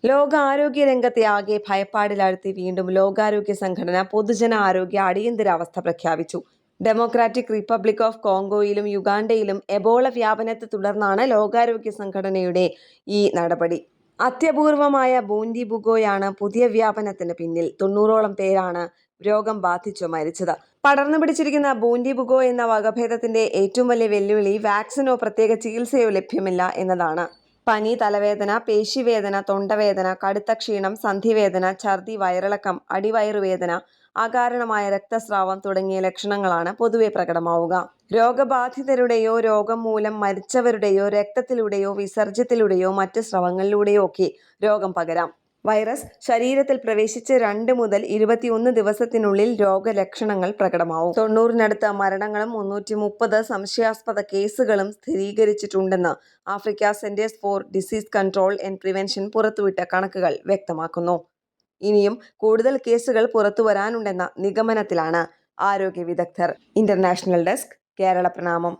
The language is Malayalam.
ലോകാരോഗ്യ രംഗത്തെ ആകെ ഭയപ്പാടിലാഴ്ത്തി വീണ്ടും ലോകാരോഗ്യ സംഘടന പൊതുജന ആരോഗ്യ അടിയന്തരാവസ്ഥ പ്രഖ്യാപിച്ചു. ഡെമോക്രാറ്റിക് റിപ്പബ്ലിക് ഓഫ് കോങ്കോയിലും യുഗാണ്ടയിലും എബോള വ്യാപനത്തെ തുടർന്നാണ് ലോകാരോഗ്യ സംഘടനയുടെ ഈ നടപടി. അത്യപൂർവമായ ബൂണ്ടിബുഗോയാണ് പുതിയ വ്യാപനത്തിന് പിന്നിൽ. 90ഓളം പേരാണ് രോഗം ബാധിച്ചു മരിച്ചത്. പടർന്നു പിടിച്ചിരിക്കുന്ന ബൂണ്ടിബുഗോ എന്ന വകഭേദത്തിന്റെ ഏറ്റവും വലിയ വെല്ലുവിളി വാക്സിനോ പ്രത്യേക ചികിത്സയോ ലഭ്യമല്ല എന്നതാണ്. പനി, തലവേദന, പേശിവേദന, തൊണ്ടവേദന, കടുത്ത ക്ഷീണം, സന്ധിവേദന, ഛർദി, വയറിളക്കം, അടിവയറുവേദന, അകാരണമായ രക്തസ്രാവം തുടങ്ങിയ ലക്ഷണങ്ങളാണ് പൊതുവെ പ്രകടമാവുക. രോഗബാധിതരുടെയോ രോഗം മൂലം മരിച്ചവരുടെയോ രക്തത്തിലൂടെയോ വിസർജ്യത്തിലൂടെയോ മറ്റ് സ്രവങ്ങളിലൂടെയോ ഒക്കെ രോഗം പകരാം. വൈറസ് ശരീരത്തിൽ പ്രവേശിച്ച് 2 മുതൽ 21 ദിവസത്തിനുള്ളിൽ രോഗലക്ഷണങ്ങൾ പ്രകടമാവും. 90-നടുത്ത് മരണങ്ങളും 330 സംശയാസ്പദ കേസുകളും സ്ഥിരീകരിച്ചിട്ടുണ്ടെന്ന് Africa centres for disease control and prevention പുറത്തുവിട്ട കണക്കുകൾ വ്യക്തമാക്കുന്നു. ഇനിയും കൂടുതൽ കേസുകൾ പുറത്തുവരാനുണ്ടെന്ന നിഗമനത്തിലാണ് ആരോഗ്യ വിദഗ്ധർ. ഇന്റർനാഷണൽ ഡെസ്ക്, കേരള പ്രണാമം.